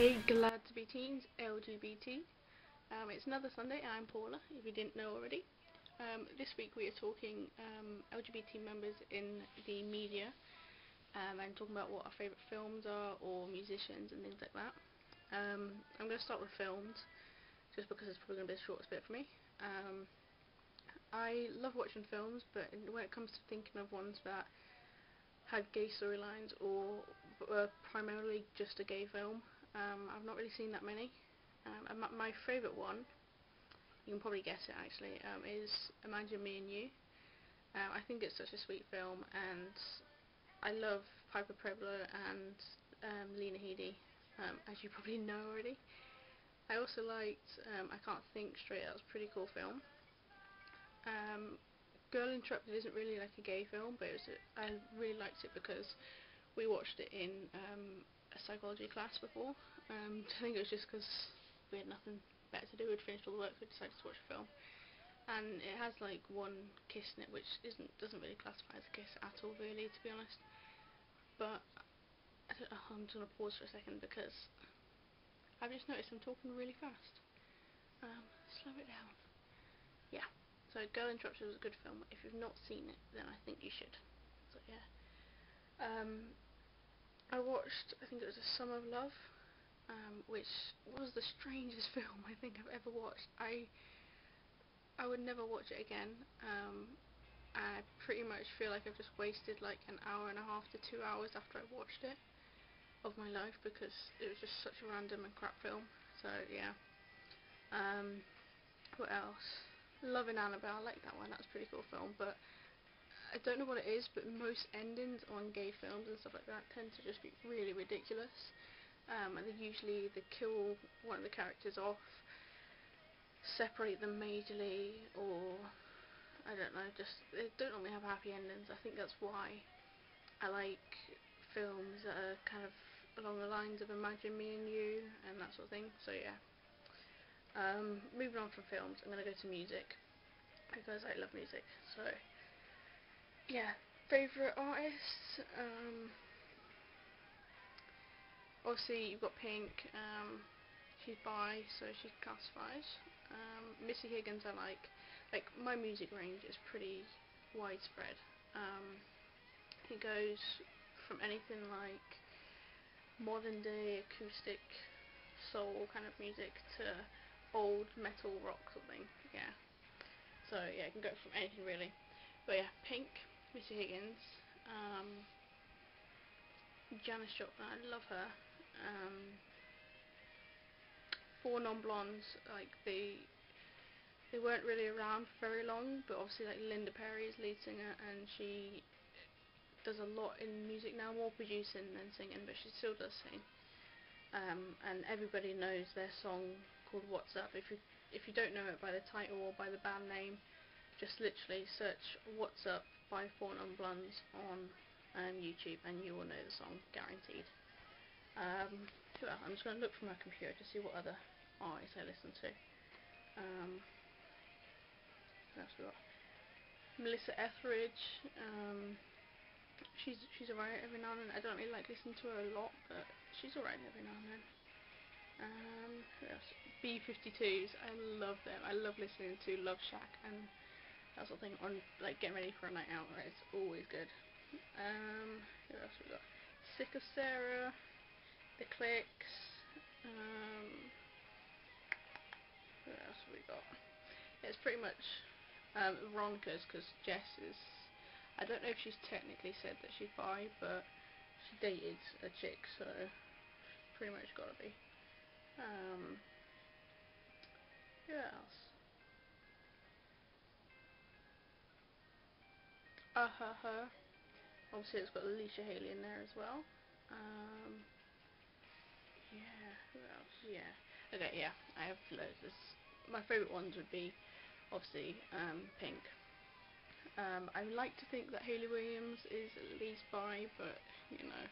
Hey, glad to be teens, LGBT. It's another Sunday, and I'm Paula, if you didn't know already. This week we are talking LGBT members in the media, and talking about what our favourite films are, or musicians and things like that. I'm going to start with films, just because it's probably going to be the shortest bit for me. I love watching films, but when it comes to thinking of ones that had gay storylines or were primarily just a gay film, I've not really seen that many. My favourite one, you can probably guess it actually, is Imagine Me and You. I think it's such a sweet film, and I love Piper Perabo and Lena Headey, as you probably know already. I also liked I Can't Think Straight. That was a pretty cool film. Girl Interrupted isn't really like a gay film, but I really liked it because we watched it in a psychology class before. I think it was just because we had nothing better to do. We'd finished all the work, so we decided to watch a film. And it has like one kiss in it, which doesn't really classify as a kiss at all, really, to be honest. But I'm just gonna pause for a second because I've just noticed I'm talking really fast. Slow it down. Yeah. So Girl Interrupted was a good film. If you've not seen it, then I think you should. So yeah. I watched, I think it was A Summer of Love, which was the strangest film I think I've ever watched. I would never watch it again. I pretty much feel like I've just wasted like an hour and a half to 2 hours after I watched it of my life, because it was just such a random and crap film. So yeah. What else? Loving Annabelle, I like that one. That's a pretty cool film, but I don't know what it is, but most endings on gay films and stuff like that tend to just be really ridiculous. And they kill one of the characters off, separate them majorly, or I don't know, they don't normally have happy endings. I think that's why I like films that are kind of along the lines of Imagine Me and You and that sort of thing. So yeah. Moving on from films, I'm going to go to music, because I love music. So yeah, favourite artists, obviously you've got Pink. She's bi, so she classifies. Missy Higgins I like my music range is pretty widespread. It goes from anything like modern day acoustic soul kind of music to old metal rock sort of thing. Yeah. So yeah, it can go from anything really. But yeah, Pink, Missy Higgins, Janis Joplin, I love her. 4 Non-Blondes, like they weren't really around for very long, but obviously like Linda Perry is lead singer, and she does a lot in music now, more producing than singing, but she still does sing. And everybody knows their song called What's Up. If you don't know it by the title or by the band name, just literally search What's Up by 4 Non-Blondes on YouTube, and you will know the song, guaranteed. I'm just going to look from my computer to see what other artists I listen to. What else we got? Melissa Etheridge. She's alright every now and then. I don't really like listening to her a lot, but she's alright every now and then. Who else? B-52s. I love them. I love listening to Love Shack and that sort of thing on like getting ready for a night out. Right? It's always good. Who else we got? Sick of Sarah. The Clicks. Who else have we got? Yeah, it's pretty much Veronica's, because Jess is, I don't know if she's technically said that she's bi, but she dated a chick, so pretty much gotta be. Who else? Her. Obviously it's got Alicia Haley in there as well. Yeah, who else? Yeah. Okay, yeah, I have loads. My favourite ones would be, obviously, Pink. I like to think that Hayley Williams is at least bi, but, you know.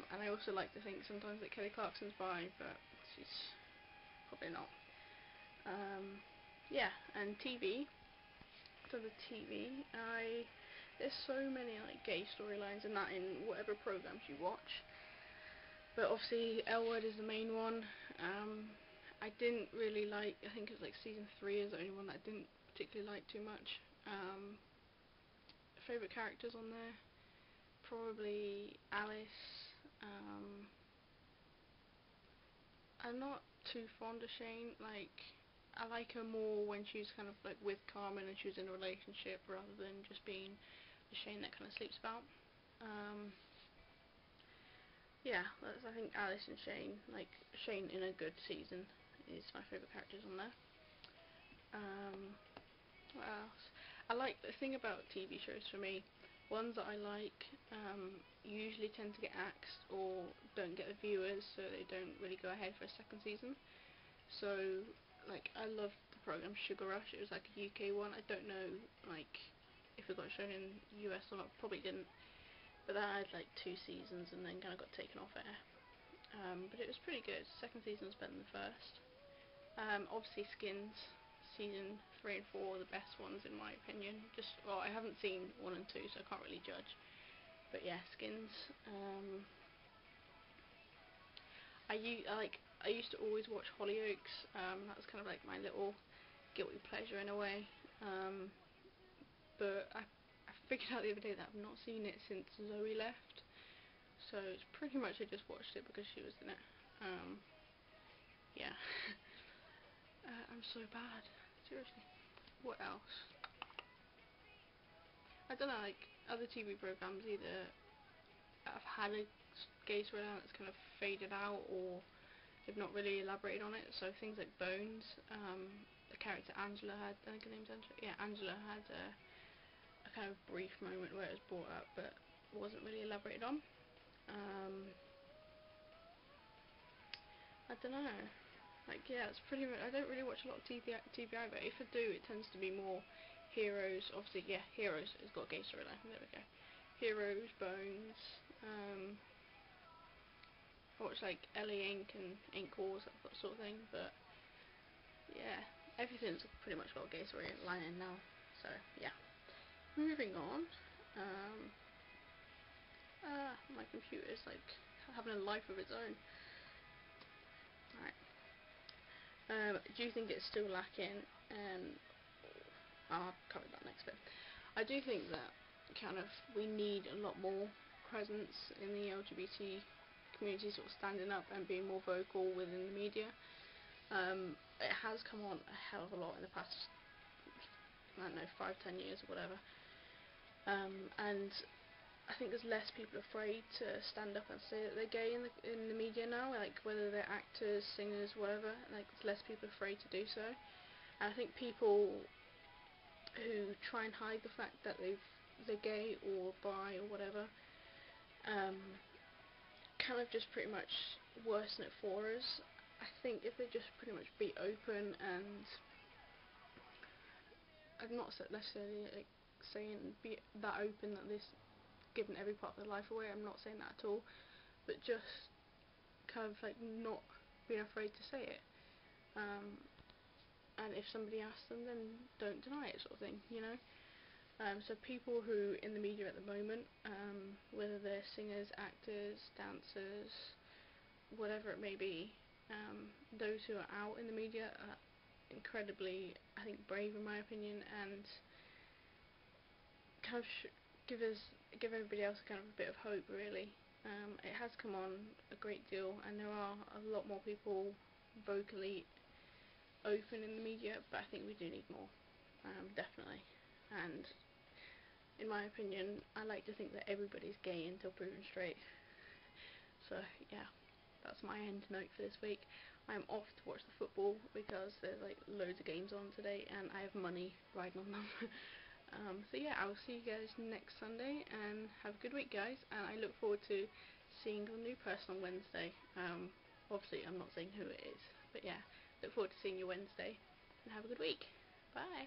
And I also like to think sometimes that Kelly Clarkson's bi, but she's probably not. Yeah, and TV. So the TV, there's so many like gay storylines and that in whatever programs you watch. But obviously L Word is the main one. I didn't really like, I think it was like season 3 is the only one that I didn't particularly like too much. Favourite characters on there? Probably Alice. I'm not too fond of Shane. Like, I like her more when she's kind of like with Carmen and she was in a relationship rather than just being the Shane that kind of sleeps about. Yeah, I think Alice and Shane, like Shane in a good season, is my favourite characters on there. What else? I like the thing about TV shows for me, ones that I like usually tend to get axed or don't get the viewers, so they don't really go ahead for a second season. So, like, I love the program Sugar Rush. It was like a UK one. I don't know, like, if it got shown in the US or not. Probably didn't. But that had like 2 seasons and then kind of got taken off air. But it was pretty good. Second season was better than the first. Obviously Skins, season 3 and 4 are the best ones in my opinion. Well, I haven't seen 1 and 2, so I can't really judge. But yeah, Skins. I used to always watch Hollyoaks. That was kind of like my little guilty pleasure in a way. But I figured out the other day that I've not seen it since Zoe left. So it's pretty much I just watched it because she was in it. Yeah. I'm so bad. Seriously. What else? I don't know, like, other TV programs either have had a gay storyline that's kind of faded out or they've not really elaborated on it. So things like Bones, the character Angela had, I think her name's Angela. Yeah, Angela had a kind of brief moment where it was brought up but wasn't really elaborated on. I don't know. Like, yeah, it's pretty much. I don't really watch a lot of TV either. If I do, it tends to be more Heroes. Obviously, yeah, Heroes has got a gay storyline. There we go. Heroes, Bones. I watch like LA Inc. and Ink Wars, that sort of thing. But yeah, everything's pretty much got a gay storyline in now. So yeah. Moving on. My computer's like having a life of its own. Right. Do you think it's still lacking? I'll cover that next bit. I do think that kind of we need a lot more presence in the LGBT community, sort of standing up and being more vocal within the media. It has come on a hell of a lot in the past, I don't know, 5-10 years or whatever. And I think there's less people afraid to stand up and say that they're gay in the media now, like whether they're actors, singers, whatever. Like, there's less people afraid to do so. And I think people who try and hide the fact that they're gay or bi or whatever, kind of just pretty much worsen it for us. I think if they just pretty much be open, and I'm not necessarily like saying be that open that this giving every part of their life away, I'm not saying that at all, but just kind of like not being afraid to say it, and if somebody asks them, then don't deny it, sort of thing, you know. So people who in the media at the moment, whether they're singers, actors, dancers, whatever it may be, those who are out in the media are incredibly, I think, brave in my opinion, and kind of give everybody else kind of a bit of hope, really. It has come on a great deal, and there are a lot more people vocally open in the media, but I think we do need more, definitely. And in my opinion, I like to think that everybody's gay until proven straight. So yeah, that's my end note for this week. I'm off to watch the football because there's like loads of games on today, and I have money riding on them. So yeah, I will see you guys next Sunday, and have a good week, guys, and I look forward to seeing your new person on Wednesday. Obviously I'm not saying who it is, but yeah, look forward to seeing you Wednesday, and have a good week. Bye.